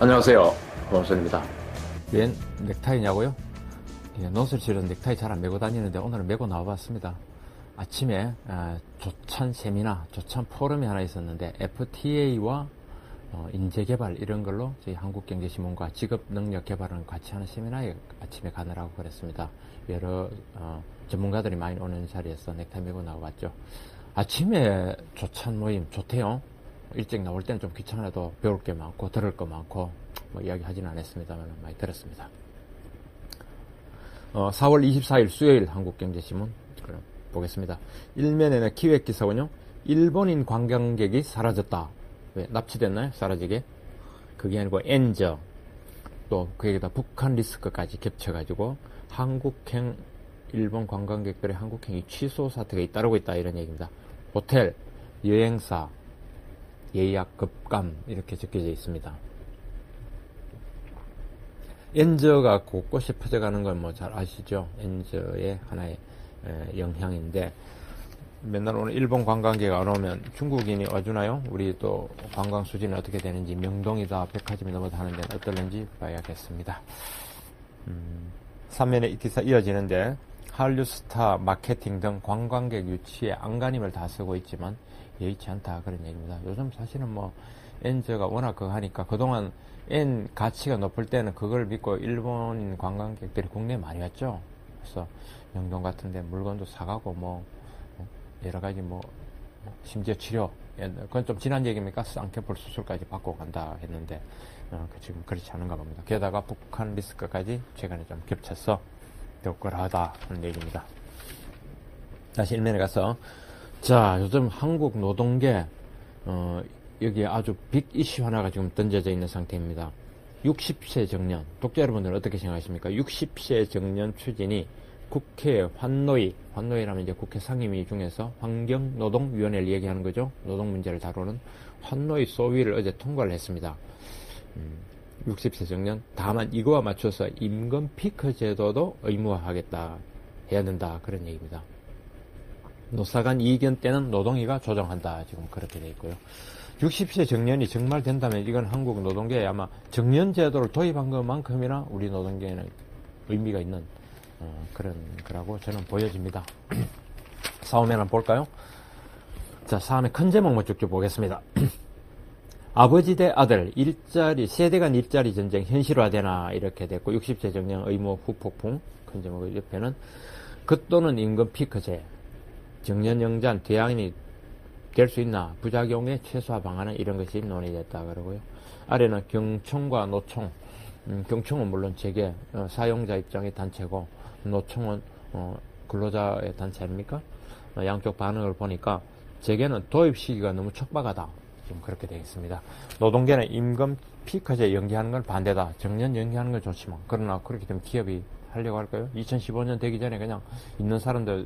안녕하세요. 고맙습니다. 웬 넥타이냐고요? 예, 노슬실은 넥타이 잘 안 메고 다니는데 오늘은 메고 나와봤습니다. 아침에 조찬 세미나, 조찬 포럼이 하나 있었는데 FTA와 인재개발 이런 걸로 저희 한국경제신문과 직업능력개발은 같이 하는 세미나에 아침에 가느라고 그랬습니다. 여러 전문가들이 많이 오는 자리에서 넥타이 메고 나와봤죠. 아침에 조찬 모임 좋대요. 일찍 나올 때는 좀 귀찮아도 배울 게 많고 들을 거 많고 뭐 이야기 하지는 않았습니다만 많이 들었습니다. 4월 24일 수요일 한국경제신문 보겠습니다. 일면에는 기획 기사군요. 일본인 관광객이 사라졌다. 왜 납치됐나요? 사라지게? 그게 아니고 엔저 또 그에다 북한 리스크까지 겹쳐가지고 한국행 일본 관광객들의 한국행위 취소 사태가 잇따르고 있다 이런 얘기입니다. 호텔, 여행사 예약 급감 이렇게 적혀져 있습니다. 엔저가 곳곳에 퍼져가는 건 뭐 잘 아시죠? 엔저의 하나의 영향인데 맨날 오늘 일본 관광객 안 오면 중국인이 와주나요? 우리 또 관광 수준이 어떻게 되는지 명동이다 백화점이 넘어다 하는 데는 어떨는지 봐야겠습니다. 3면에 이 기사 이어지는데 한류 스타 마케팅 등 관광객 유치에 안간힘을 다 쓰고 있지만 여의치 않다 그런 얘기입니다. 요즘 사실은 뭐 엔저가 워낙 그거 하니까 그동안 엔 가치가 높을 때는 그걸 믿고 일본인 관광객들이 국내에 많이 왔죠. 그래서 명동 같은데 물건도 사가고 뭐 여러 가지 뭐 심지어 치료 그건 좀 지난 얘기입니까? 쌍꺼풀 수술까지 받고 간다 했는데 지금 그렇지 않은가 봅니다. 게다가 북한 리스크까지 최근에 좀 겹쳐서 덕걸하다 하는 얘기입니다. 다시 일면에 가서 자 요즘 한국 노동계 여기에 아주 빅 이슈 하나가 지금 던져져 있는 상태입니다. 60세 정년 독자 여러분들은 어떻게 생각하십니까? 60세 정년 추진이 국회 환노위라면 이제 국회 상임위 중에서 환경노동위원회를 얘기하는 거죠. 노동 문제를 다루는 환노위 소위를 어제 통과를 했습니다. 60세 정년 다만 이거와 맞춰서 임금 피크 제도도 의무화하겠다 해야 된다 그런 얘기입니다. 노사간 이견 때는 노동위가 조정한다 지금 그렇게 돼 있고요. 60세 정년이 정말 된다면 이건 한국 노동계에 아마 정년 제도를 도입한 것만큼이나 우리 노동계에는 의미가 있는 그런 거라고 저는 보여집니다. 사업에 한번 볼까요? 자, 사업의 큰 제목만 쭉쭉 보겠습니다. 아버지 대 아들 세대 간 일자리 전쟁 현실화되나 이렇게 됐고 60세 정년 의무 후폭풍 큰 제목 옆에는 그 또는 임금 피크제 정년연장 대안이 될 수 있나 부작용의 최소화 방안은 이런 것이 논의됐다 그러고요. 아래는 경총과 노총 경총은 물론 재계 사용자 입장의 단체고 노총은 근로자의 단체 아닙니까? 양쪽 반응을 보니까 재계는 도입 시기가 너무 촉박하다 지금 그렇게 되어 있습니다. 노동계는 임금 피크제 연기하는 걸 반대다. 정년 연기하는 건 좋지만 그러나 그렇게 되면 기업이 하려고 할까요? 2015년 되기 전에 그냥 있는 사람들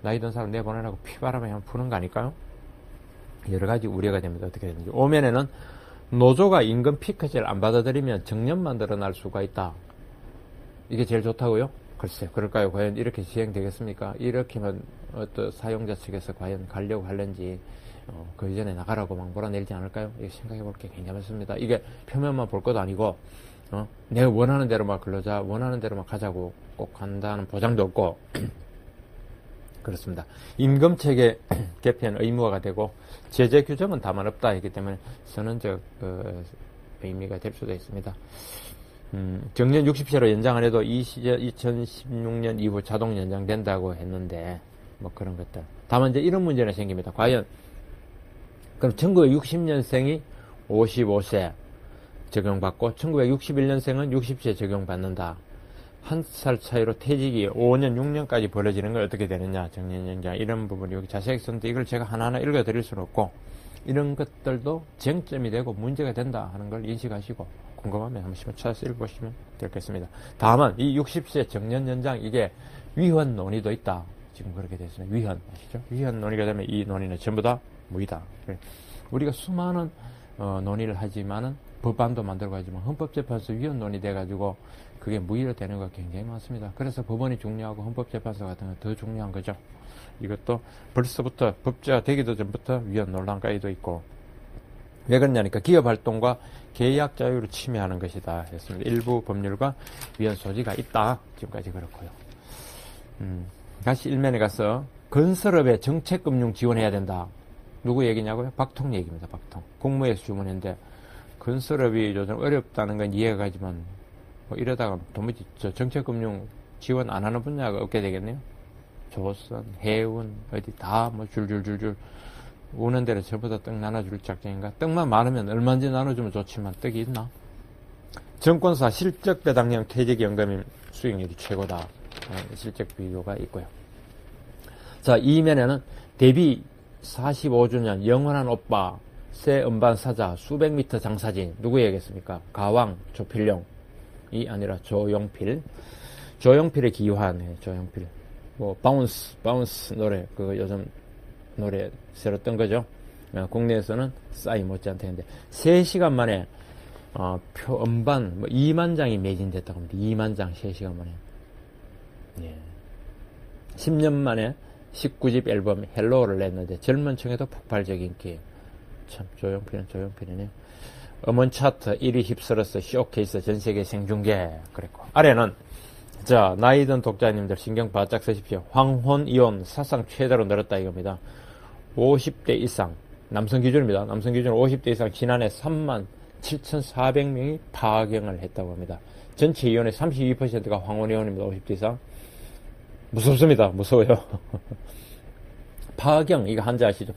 나이 든 사람 내보내라고 피바람에 그냥 푸는 거 아닐까요? 여러 가지 우려가 됩니다. 어떻게 되는지. 오면에는 노조가 임금 피크제를 안 받아들이면 정년만 드러날 수가 있다. 이게 제일 좋다고요? 글쎄, 그럴까요? 과연 이렇게 시행되겠습니까? 이렇게만 어떤 사용자 측에서 과연 가려고 하는지 그 이전에 나가라고 막 몰아내지 않을까요? 이거 생각해 볼 게 굉장히 많습니다. 이게 표면만 볼 것도 아니고 내가 원하는 대로만 근로자 원하는 대로만 가자고 꼭 한다는 보장도 없고 그렇습니다. 임금체계 개편 의무화가 되고 제재 규정은 다만 없다 했기 때문에 선언적 의미가 될 수도 있습니다. 정년 60세로 연장 안 해도 2016년 이후 자동 연장된다고 했는데 뭐 그런 것들. 다만 이제 이런 문제는 생깁니다. 과연 그럼 1960년생이 55세 적용받고 1961년생은 60세 적용받는다. 한 살 차이로 퇴직이 5년, 6년까지 벌어지는 건 어떻게 되느냐, 정년 연장 이런 부분이 여기 자세히 썼는데 이걸 제가 하나하나 읽어드릴 수는 없고 이런 것들도 쟁점이 되고 문제가 된다 하는 걸 인식하시고 궁금하면 한 번씩 찾아서 읽어보시면 되겠습니다. 다만 이 60세 정년 연장 이게 위헌 논의도 있다. 지금 그렇게 됐습니다. 위헌 아시죠? 위헌 논의가 되면 이 논의는 전부 다 무의다. 우리가 수많은 논의를 하지만은 법안도 만들고 하지만 헌법재판소 위헌 논의돼가지고 그게 무의로 되는 거 굉장히 많습니다. 그래서 법원이 중요하고 헌법재판소 같은 건 더 중요한 거죠. 이것도 벌써부터 법제화 되기도 전부터 위헌 논란까지도 있고 왜 그러냐니까 기업 활동과 계약 자유를 침해하는 것이다 했습니다. 일부 법률과 위헌 소지가 있다. 지금까지 그렇고요. 다시 일면에 가서 건설업에 정책금융 지원해야 된다. 누구 얘기냐고요? 박통 얘기입니다. 박통. 국무회에서 주문했는데 건설업이 요즘 어렵다는 건 이해가 가지만 뭐 이러다가 도무지 저 정책금융 지원 안 하는 분야가 없게 되겠네요. 조선, 해운, 어디 다 뭐 줄줄줄줄 오는 대로 전부 다 떡 나눠줄 작정인가? 떡만 많으면 얼마든지 나눠주면 좋지만 떡이 있나? 정권사 실적 배당형 퇴직연금 수익률이 최고다. 실적 비교가 있고요. 자, 이면에는 데뷔 45주년 영원한 오빠 새 음반 사자 수백 미터 장사진 누구 얘기했습니까? 가왕 조필룡이 아니라 조용필. 조용필의 기환. 조용필. 뭐 바운스 노래 그거 요즘 노래 새로 뜬 거죠. 국내에서는 싸이 못지않다 했는데 3시간 만에 음반 뭐 2만 장이 매진됐다고 합니다. 2만 장 3시간 만에. 예. 10년 만에 19집 앨범 헬로우를 냈는데 젊은 층에도 폭발적인 인기. 참 조용필이네요. 음원 차트 1위 휩쓸어서 쇼케이스 전세계 생중계 그랬고 아래는 자 나이든 독자님들 신경 바짝 쓰십시오. 황혼 이혼 사상 최대로 늘었다 이겁니다. 50대 이상 남성 기준입니다. 남성 기준 50대 이상 지난해 37,400명이 파경을 했다고 합니다. 전체 이혼의 32%가 황혼 이혼입니다. 50대 이상. 무섭습니다. 무서워요. 파경 이거 한자 아시죠?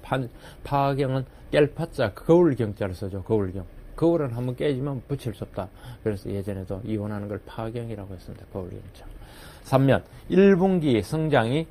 파경은 깰파자 거울경자를 써죠. 거울경. 거울은 한번 깨지면 붙일 수 없다. 그래서 예전에도 이혼하는 걸 파경이라고 했습니다. 거울경자. 3년 1분기 성장이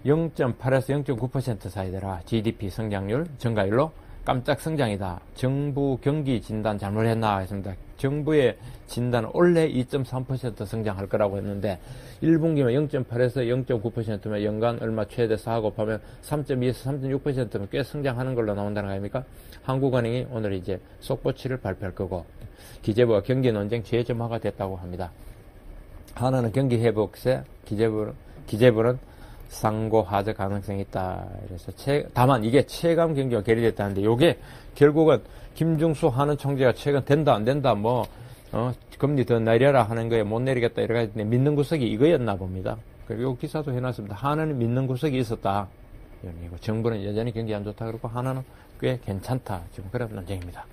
0.8에서 0.9% 사이더라. GDP 성장률 증가율로 깜짝 성장이다. 정부 경기 진단 잘못했나 했습니다. 정부의 진단은 올해 2.3% 성장할 거라고 했는데 1분기면 0.8에서 0.9%면 연간 얼마 최대 4 곱하면 3.2에서 3.6%면 꽤 성장하는 걸로 나온다는 거 아닙니까? 한국은행이 오늘 이제 속보치를 발표할 거고 기재부가 경기 논쟁 재점화가 됐다고 합니다. 하나는 경기 회복세, 기재부는 상고 하자 가능성이 있다. 그래서 다만 이게 체감 경기와 괴리됐다는데 요게 결국은 김중수 하는 총재가 최근 된다 안 된다 금리 더 내려라 하는 거에 못 내리겠다 이래가지고 믿는 구석이 이거였나 봅니다. 그리고 요 기사도 해놨습니다. 하나는 믿는 구석이 있었다. 이거 정부는 여전히 경기 안 좋다 그러고 하나는 꽤 괜찮다. 지금 그런 논쟁입니다.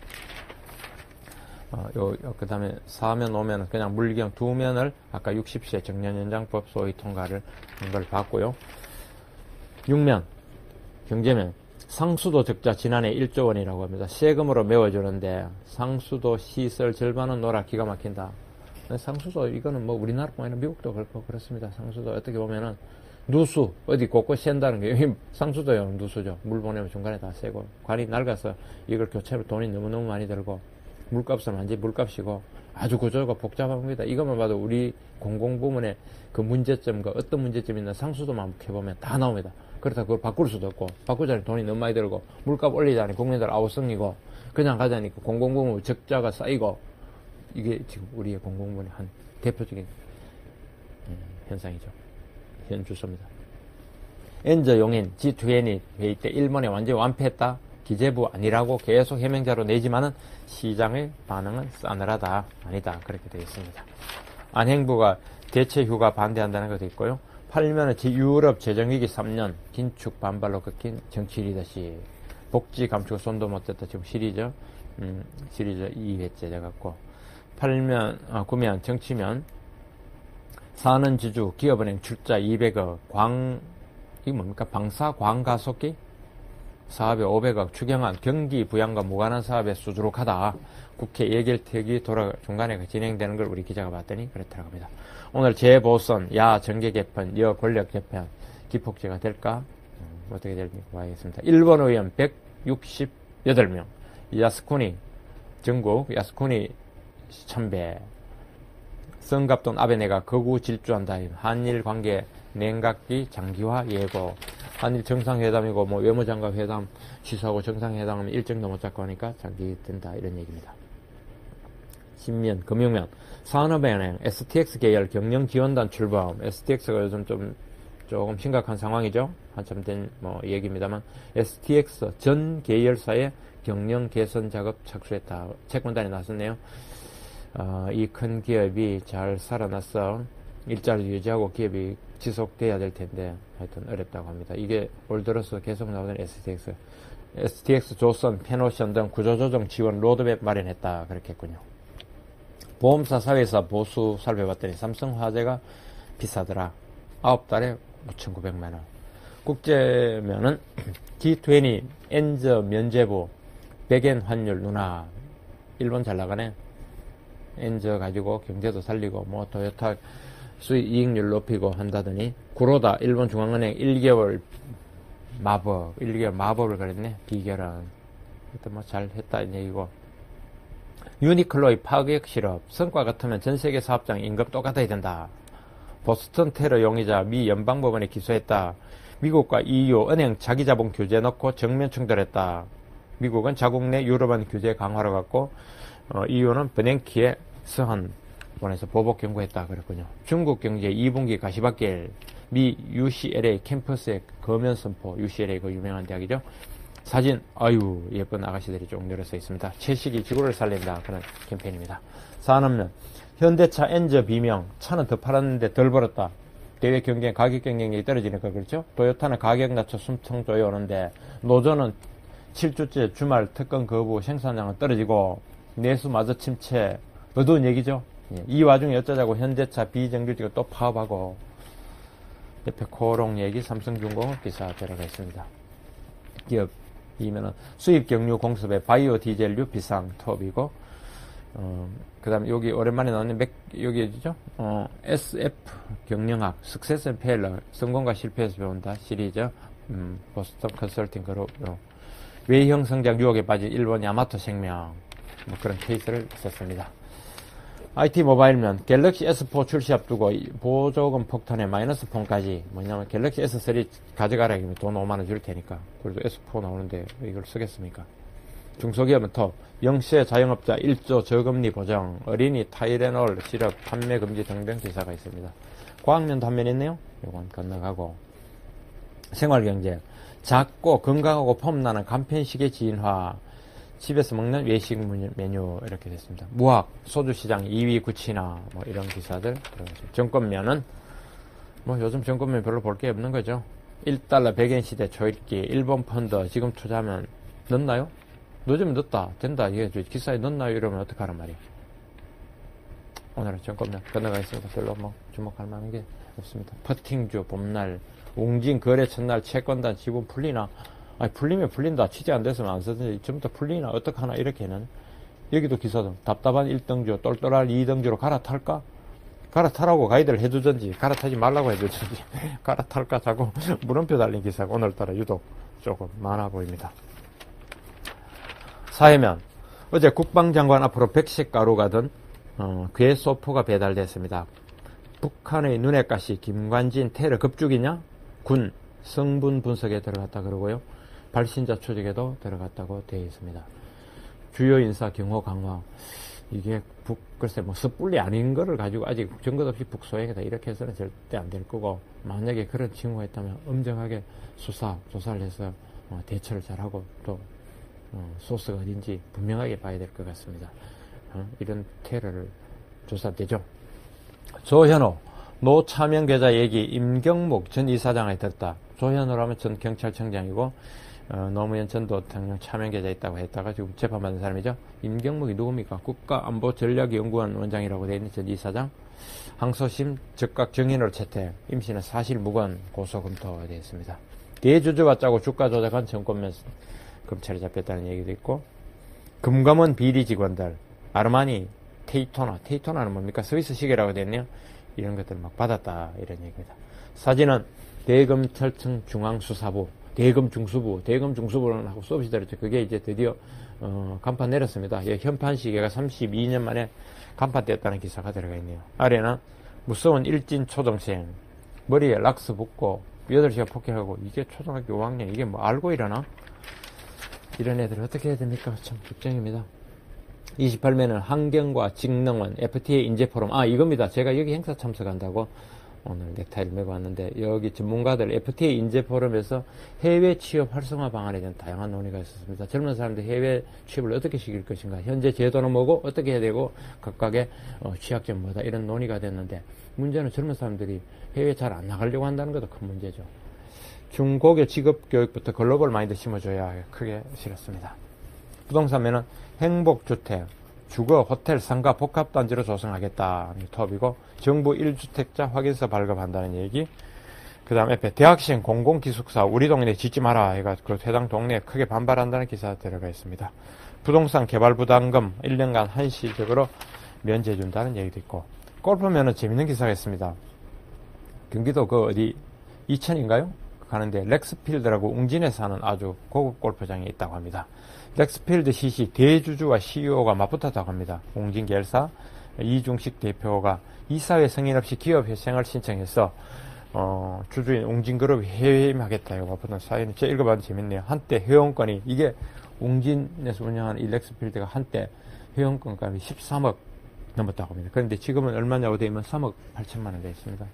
그 다음에 4면 5면은 그냥 물경 2면을 아까 60세 정년연장법 소위 통과를 한 걸 봤고요. 6면, 경제면, 상수도 적자 지난해 1조 원이라고 합니다. 세금으로 메워주는데 상수도 시설 절반은 놀아 기가 막힌다. 상수도 이거는 뭐 우리나라뿐만 아니라 미국도 그렇고 그렇습니다. 상수도 어떻게 보면은 누수 어디 곳곳 샌다는 게 상수도요 누수죠. 물 보내면 중간에 다 새고 관이 낡아서 이걸 교체로 돈이 너무너무 많이 들고 물값은 완전히 물값이고 아주 구조가 복잡합니다. 이것만 봐도 우리 공공부문의 그 문제점과 어떤 문제점이 있나 상수도만 해보면 다 나옵니다. 그렇다고 그걸 바꿀 수도 없고 바꾸자니 돈이 너무 많이 들고 물값 올리자니 국민들 아우성이고 그냥 가자니까 공공부문 적자가 쌓이고 이게 지금 우리의 공공부문의 한 대표적인 현상이죠. 현 주소입니다. 엔저 용인 G20 회의 때 일본에 완전히 완패했다. 기재부 아니라고 계속 해명자로 내지만은 시장의 반응은 싸늘하다. 아니다. 그렇게 되어 있습니다. 안행부가 대체 휴가 반대한다는 것도 있고요. 8면은 유럽 재정위기 3년 긴축 반발로 꺾인 정치 리더십 복지 감축 손도 못 댔다. 지금 시리즈 2회째 돼갖고 9면 정치면 사는 지주 기업은행 출자 200억 이게 뭡니까? 방사 광가속기 사업에 500억 추경안 경기 부양과 무관한 사업에 수두룩하다. 국회 예결특위 중간에 진행되는 걸 우리 기자가 봤더니 그렇다고 합니다. 오늘 재보선, 야 정계 개편, 여 권력 개편 기폭제가 될까? 어떻게 될지 봐야겠습니다. 일본 의원 168명, 야스쿠니 전국 야스쿠니 참배, 성갑돈 아베네가 거구 질주한다. 한일 관계 냉각기 장기화 예고. 한일 정상회담이고 뭐 외무장관 회담 취소하고 정상회담하면 일정도 못 잡고 하니까 장기된다 이런 얘기입니다. 신면 금융면 산업은행 STX 계열 경영지원단 출범. STX가 요즘 조금 심각한 상황이죠. 한참 된 얘기입니다만 STX 전 계열사의 경영 개선 작업 착수했다. 채권단이 나섰네요. 이 큰 기업이 잘 살아났어 일자리 유지하고 기업이 지속돼야 될 텐데 하여튼 어렵다고 합니다. 이게 올 들어서 계속 나오는 STX, 조선, 페노션 등 구조조정 지원 로드맵 마련했다 그렇게 했군요. 보험사 사회사 보수 살펴봤더니 삼성화재가 비싸더라. 9달에 5,900만원. 국제면은 G20 엔저 면제부 백엔 환율 누나. 일본 잘 나가네. 엔저 가지고 경제도 살리고 뭐 토요타 수익 이익률 높이고 한다더니 구로다 일본 중앙은행 1개월 마법을 그랬네. 비결은 하여튼 뭐 잘했다 이 얘기고. 유니클로의 파격 실업 성과 같으면 전 세계 사업장 임금 똑같아야 된다. 보스턴 테러 용의자 미 연방법원에 기소했다. 미국과 EU 은행 자기자본 규제 넣고 정면 충돌했다. 미국은 자국 내 유럽은 규제 강화로 갔고 EU는 버냉키의 서한원에서 보복 경고했다 그랬군요. 중국 경제 2분기 가시밭길 미 UCLA 캠퍼스의 거면 선포. UCLA 그 유명한 대학이죠. 사진 아유 예쁜 아가씨들이 쭉 늘어서 있습니다. 채식이 지구를 살린다 그런 캠페인입니다. 산업면 현대차 엔저 비명 차는 더 팔았는데 덜 벌었다. 대외 경쟁 가격 경쟁력이 떨어지니까 그렇죠. 토요타는 가격 낮춰 숨통 조여오는데 노조는 7주째 주말 특권 거부 생산량은 떨어지고 내수마저 침체. 어두운 얘기죠. 이 와중에 어쩌자고 현대차 비정규직을 또 파업하고. 옆에 코롱 얘기 삼성중공업 기사 들어가 있습니다. 기업이면은 수입 경유 공습에 바이오 디젤류 비상 투업이고 그 다음에 여기 오랜만에 나오는 여기죠. SF 경영학 Success and Failure 성공과 실패에서 배운다 시리즈 보스턴 컨설팅 그룹 외형 성장 유혹에 빠진 일본 야마토 생명 뭐 그런 케이스를 썼습니다. IT 모바일면 갤럭시 S4 출시 앞두고 보조금 폭탄에 마이너스 폰까지 뭐냐면 갤럭시 S3 가져가라 이러면 돈 5만원 줄 테니까 그래도 S4 나오는데 이걸 쓰겠습니까? 중소기업은 톱 영세 자영업자 1조 저금리 보장 어린이 타이레놀 시럽 판매 금지 등등 기사가 있습니다. 과학면도 한 면 있네요. 이건 건너가고 생활경제 작고 건강하고 폼나는 간편식의 진화 집에서 먹는 외식 메뉴 이렇게 됐습니다. 무학 소주시장 2위 구치나 뭐 이런 기사들 들어가습니다. 정권면은 뭐 요즘 정권면 별로 볼 게 없는 거죠. 1달러 100엔 시대 초읽기 일본 펀드 지금 투자하면 넣나요? 늦으면 늦다 된다 이게 기사에 넣나요? 이러면 어떡하란 말이야. 오늘은 정권면 건너가겠습니다. 별로 뭐 주목할 만한 게 없습니다. 퍼팅주 봄날 웅진 거래 첫날 채권단 지분 풀리나. 아니 풀리면 풀린다. 취재 안 됐으면 안 쓰든지 지금부터 풀리나 어떡하나 이렇게는. 여기도 기사등 답답한 1등주 똘똘한 2등주로 갈아탈까? 갈아타라고 가이드를 해주든지 갈아타지 말라고 해주든지 갈아탈까 자꾸 물음표 달린 기사가 오늘따라 유독 조금 많아 보입니다. 사회면 어제 국방장관 앞으로 백색 가루가 든 괴소포가 배달됐습니다. 북한의 눈에 가시 김관진 테러 급죽이냐? 군 성분 분석에 들어갔다 그러고요. 발신자 조직에도 들어갔다고 되어 있습니다. 주요 인사 경호 강화. 이게 글쎄 뭐 섣불리 아닌 거를 가지고 아직 증거 없이 북소행이다 이렇게 해서는 절대 안 될 거고 만약에 그런 징후가 있다면 엄정하게 조사를 해서 대처를 잘하고 또 소스가 어딘지 분명하게 봐야 될 것 같습니다. 이런 테러를 조사되죠. 조현호 노차명 계좌 얘기 임경묵 전 이사장에 들었다. 조현호라면 전 경찰청장이고 노무현 전 대통령 차명 계좌 있다고 했다가 지금 재판받는 사람이죠. 임경묵이 누굽니까? 국가안보전략연구원 원장이라고 되어 있는 전 이사장. 항소심 즉각 증인으로 채택. 임씨는 사실 무건 고소 검토되어 있습니다. 대주주와 짜고 주가 조작한 정권면 검찰이 잡혔다는 얘기도 있고. 금감원 비리 직원들 아르마니 테이토나는 뭡니까? 스위스 시계라고 되어 있네요. 이런 것들을 막 받았다 이런 얘기입니다. 사진은 대검찰청 중앙수사부 대검 중수부는 하고 수없이 들었죠. 그게 이제 드디어 간판 내렸습니다. 현판 시계가 32년 만에 간판됐다는 기사가 들어가 있네요. 아래는 무서운 일진 초등생 머리에 락스 붙고 8시간 폭행하고 이게 초등학교 5학년 이게 뭐 알고 일하나? 이런 애들 어떻게 해야 됩니까? 참 걱정입니다. 28면은 환경과 직능원 FTA 인재포럼 이겁니다. 제가 여기 행사 참석한다고 오늘 넥타이를 메고 왔는데, 여기 전문가들 FTA 인재 포럼에서 해외 취업 활성화 방안에 대한 다양한 논의가 있었습니다. 젊은 사람들 해외 취업을 어떻게 시킬 것인가, 현재 제도는 뭐고 어떻게 해야 되고 각각의 취약점 뭐다, 이런 논의가 됐는데, 문제는 젊은 사람들이 해외 잘 안 나가려고 한다는 것도 큰 문제죠. 중고교 직업 교육부터 글로벌 마인드 심어줘야 크게 실었습니다. 부동산면은 행복주택, 주거, 호텔, 상가, 복합단지로 조성하겠다. 톱이고, 정부 1주택자 확인서 발급한다는 얘기. 그 다음에 대학생 공공기숙사 우리 동네에 짓지 마라 해가 그 해당 동네에 크게 반발한다는 기사 들어가 있습니다. 부동산 개발 부담금 1년간 한시적으로 면제해 준다는 얘기도 있고, 골프면은 재밌는 기사가 있습니다. 경기도 이천인가요? 가는데 렉스필드라고 웅진에 사는 아주 고급 골프장이 있다고 합니다. 렉스필드 CC 대주주와 CEO가 맞붙었다고 합니다. 웅진 계열사 이중식 대표가 이사회 승인 없이 기업 회생을 신청해서 주주인 웅진그룹이 해임하겠다. 맞붙은 사연이 제가 읽어봤는데 재밌네요. 한때 회원권이, 이게 웅진에서 운영하는 이 렉스필드가 한때 회원권값이 13억 넘었다고 합니다. 그런데 지금은 얼마냐고 되면 3억 8천만 원 되어 있습니다.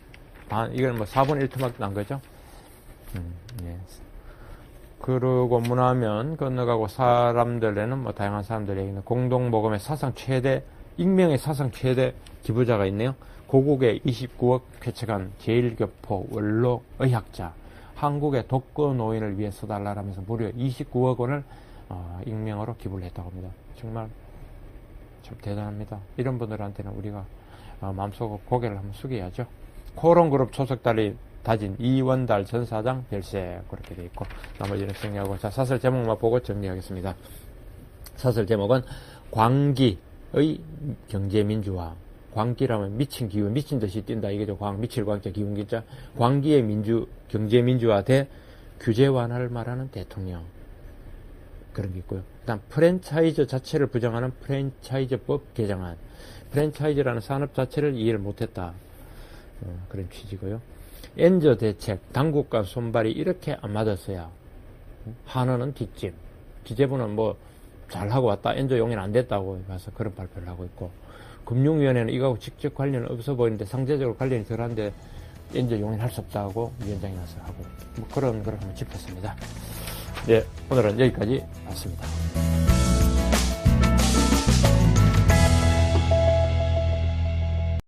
이건 뭐 4분의 1토막 난 거죠. 예. 그러고 문화면 건너가고 사람들에는 뭐 다양한 사람들에게는 공동모금의 사상 최대, 익명의 사상 최대 기부자가 있네요. 고국에 29억 쾌척한 제일교포 원로 의학자, 한국의 독거 노인을 위해 써달라라면서 무려 29억 원을 익명으로 기부를 했다고 합니다. 정말 참 대단합니다. 이런 분들한테는 우리가 마음속으로 고개를 한번 숙여야죠. 코론그룹 소속달이 다진 이원달 전 사장 별세, 그렇게 돼 있고, 나머지는 정리하고, 자, 사설 제목만 보고 정리하겠습니다. 사설 제목은 광기의 경제민주화. 광기라면 미친 기운, 미친 듯이 뛴다 이게죠. 미칠 광자, 기운 기자. 광기의 경제민주화 대 규제 완화를 말하는 대통령, 그런 게 있고요. 그다음 프랜차이즈 자체를 부정하는 프랜차이즈법 개정안. 프랜차이즈라는 산업 자체를 이해를 못했다, 그런 취지고요. 엔저 대책, 당국 간 손발이 이렇게 안 맞았어야 한원은 뒷짐, 기재부는 뭐 잘하고 왔다, 엔저 용인 안 됐다고 봐서 그런 발표를 하고 있고, 금융위원회는 이거하고 직접 관련은 없어 보이는데 상대적으로 관련이 덜한데 엔저 용인 할 수 없다고 위원장이 나서 하고, 뭐 그런 걸 한번 짚었습니다. 네, 오늘은 여기까지 왔습니다.